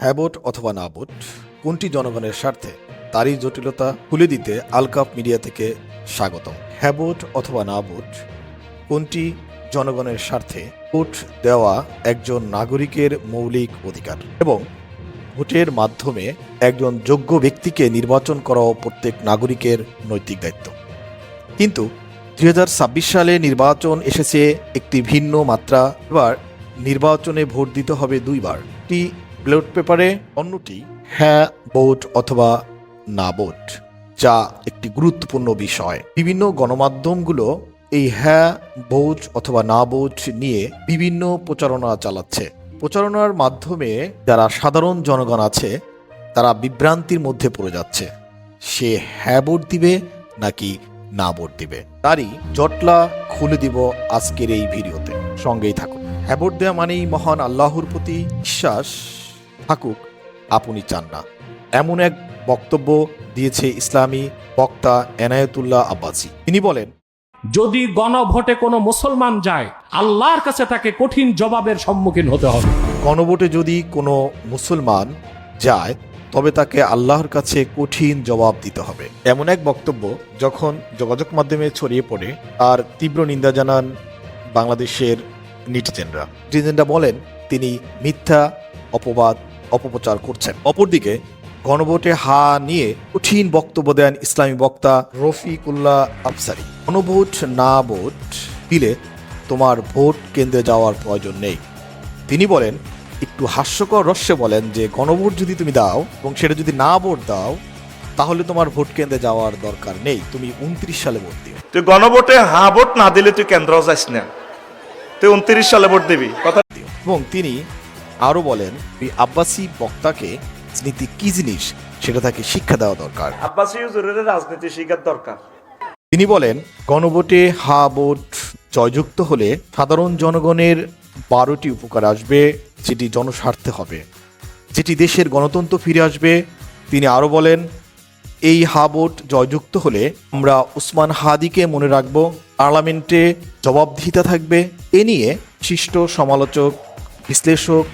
হ্যাঁ ভোট অথবা না ভোট, কোনটি জনগণের স্বার্থে, তারই জটিলতা খুলে দিতে আলকাপ মিডিয়া থেকে স্বাগতম। হ্যাঁ ভোট অথবা না ভোট, কোনটি জনগণের স্বার্থে? ভোট দেওয়া একজন নাগরিকের মৌলিক অধিকার এবং ভোটের মাধ্যমে একজন যোগ্য ব্যক্তিকে নির্বাচন করাও প্রত্যেক নাগরিকের নৈতিক দায়িত্ব। কিন্তু 2026 সালে নির্বাচন এসেছে একটি ভিন্ন মাত্রা। এবার নির্বাচনে ভোট দিতে হবে দুইবার, একটি ব্যালট পেপারে, অন্যটি হ্যাঁ ভোট অথবা না ভোট, যা একটি গুরুত্বপূর্ণ বিষয়। বিভিন্ন গণমাধ্যমগুলো এই হ্যাঁ ভোট অথবা না ভোট নিয়ে বিভিন্ন প্রচারণা চালাচ্ছে। প্রচারণার মাধ্যমে যারা সাধারণ জনগণ আছে তারা বিভ্রান্তির মধ্যে পড়ে যাচ্ছে, সে হ্যাঁ ভোট দিবে নাকি না ভোট দিবে। তারই জটলা খুলে দিব আজকের এই ভিডিওতে, সঙ্গেই থাকুন। হ্যাঁ ভোট দেওয়া মানেই মহান আল্লাহর প্রতি বিশ্বাস থাকুক, আপনি চান না, এমন এক বক্তব্য দিয়েছে ইসলামী বক্তা এনায়েতুল্লাহ আব্বাসী। তিনি বলেন, যদি গণভোটে কোনো মুসলমান যায়, আল্লাহর কাছে তাকে কঠিন জবাবের সম্মুখীন হতে হবে। গণভোটে যদি কোনো মুসলমান যায় তবে তাকে আল্লাহর কাছে কঠিন জবাব দিতে হবে। এমন এক বক্তব্য যখন যোগাযোগ মাধ্যমে ছড়িয়ে পড়ে, আর তীব্র নিন্দা জানান বাংলাদেশের নেটিজেনরা বলেন তিনি মিথ্যা অপবাদ অপপ্রচার করছেন। অপরদিকে গণভোটে হা নিয়ে কঠিন বক্তব্য দেন ইসলামী বক্তা রফিকুল্লাহ আফসারী। গণভোট না ভোট দিলে তোমার ভোট কেন্দ্রে যাওয়ার প্রয়োজন নেই। তিনি বলেন, একটু হাস্যকর রস্যে বলেন যে গণভোট যদি তুমি দাও এবং সেটা যদি না ভোট দাও তাহলে তোমার ভোট কেন্দ্রে যাওয়ার দরকার নেই, তুমি 29 সালে ভোট দিও। তুই গণভোটে হ্যাঁ ভোট না দিলে তুই কেন্দ্র যাস না, তুই 29 সালে ভোট দিবি কথা। এবং তিনি আরো বলেন, এই আব্বাসী বক্তাকে রাজনীতি কি জিনিস সেটা তাকে শিক্ষা দেওয়া দরকার। আব্বাসী হুজুরের রাজনীতি শিখার দরকার। তিনি বলেন, গণভোটে হা ভোট জয়যুক্ত হলে সাধারণ জনগণের 12টি উপকার আসবে, যেটি জনস্বার্থে হবে, যেটি দেশের গণতন্ত্র ফিরে আসবে। তিনি আরো বলেন, এই হা ভোট জয়যুক্ত হলে আমরা উসমান হাদিকে মনে রাখব, পার্লামেন্টে জবাবদিহিতা থাকবে। এ নিয়ে শিষ্ট সমালোচক বিশ্লেষক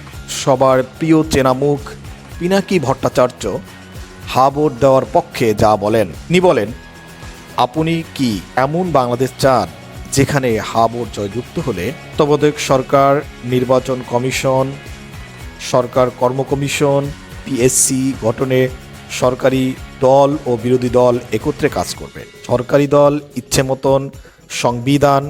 সবার প্রিয় চেনা মুখ পিনাকি ভট্টাচার্য হা ভোট দেওয়ার পক্ষে যা বলেন, তিনি বলেন, আপনি কি এমন বাংলাদেশ চান যেখানে হা ভোট জয়যুক্ত হলে তত্ত্বাবধায়ক সরকার, নির্বাচন কমিশন, সরকার কর্ম কমিশন, পিএসসি গঠনে সরকারি দল ও বিরোধী দল একত্রে কাজ করবে? সরকারি দল ইচ্ছে মতন সংবিধান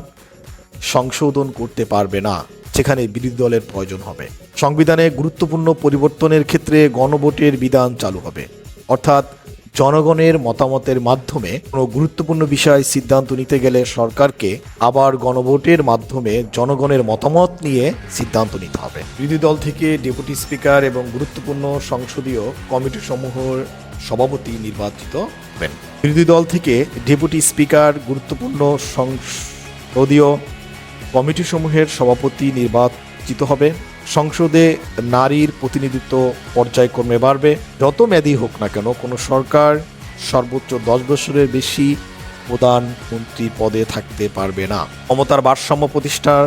সংশোধন করতে পারবে না, সেখানে বিরোধী দলের প্রয়োজন হবে। সংবিধানে গুরুত্বপূর্ণ পরিবর্তনের ক্ষেত্রে গণভোটের বিধান চালু হবে, অর্থাৎ জনগণের মতামতের মাধ্যমে কোনো গুরুত্বপূর্ণ বিষয় সিদ্ধান্ত নিতে গেলে সরকারকে আবার গণভোটের মাধ্যমে জনগণের মতামত নিয়ে সিদ্ধান্ত নিতে হবে। বিরোধী দল থেকে ডেপুটি স্পিকার এবং গুরুত্বপূর্ণ সংসদীয় কমিটি সমূহের সভাপতি নির্বাচিত হবেন। বিরোধী দল থেকে ডেপুটি স্পিকার, গুরুত্বপূর্ণ সংসদীয় কমিটি সমূহের সভাপতি নির্বাচিত হবে। সংসদে নারীর প্রতিনিধিত্ব পর্যায়ক্রমে বাড়বে। যত মেয়াদী হোক না কেন, কোনো সরকার সর্বোচ্চ 10 বছরের বেশি প্রধানমন্ত্রী পদে থাকতে পারবে না। ক্ষমতার ভারসাম্য প্রতিষ্ঠার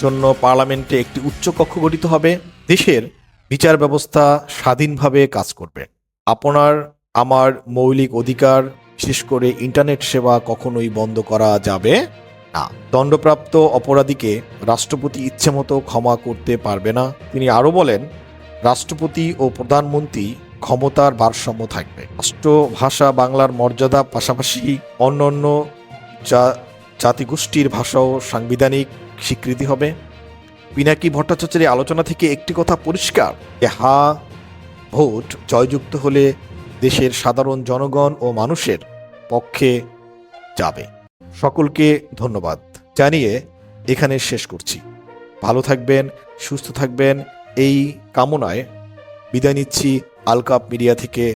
জন্য পার্লামেন্টে একটি উচ্চকক্ষ গঠিত হবে। দেশের বিচার ব্যবস্থা স্বাধীনভাবে কাজ করবে। আপনার আমার মৌলিক অধিকার, বিশেষ করে ইন্টারনেট সেবা কখনোই বন্ধ করা যাবে না। দণ্ডপ্রাপ্ত অপরাধীকে রাষ্ট্রপতি ইচ্ছেমতো ক্ষমা করতে পারবে না। তিনি আরো বলেন, রাষ্ট্রপতি ও প্রধানমন্ত্রী ক্ষমতার ভারসাম্য থাকবে। রাষ্ট্রভাষা বাংলার মর্যাদা পাশাপাশি অন্যান্য জাতিগোষ্ঠীর ভাষাও সাংবিধানিক স্বীকৃতি হবে। পিনাকি ভট্টাচার্যের আলোচনা থেকে একটি কথা পরিষ্কার যে হা ভোট জয়যুক্ত হলে দেশের সাধারণ জনগণ ও মানুষের পক্ষে যাবে। সকলকে ধন্যবাদ জানিয়ে এখানে শেষ করছি। ভালো থাকবেন, সুস্থ থাকবেন এই কামনায় বিদায় নিচ্ছি আলকাপ মিডিয়া থেকে।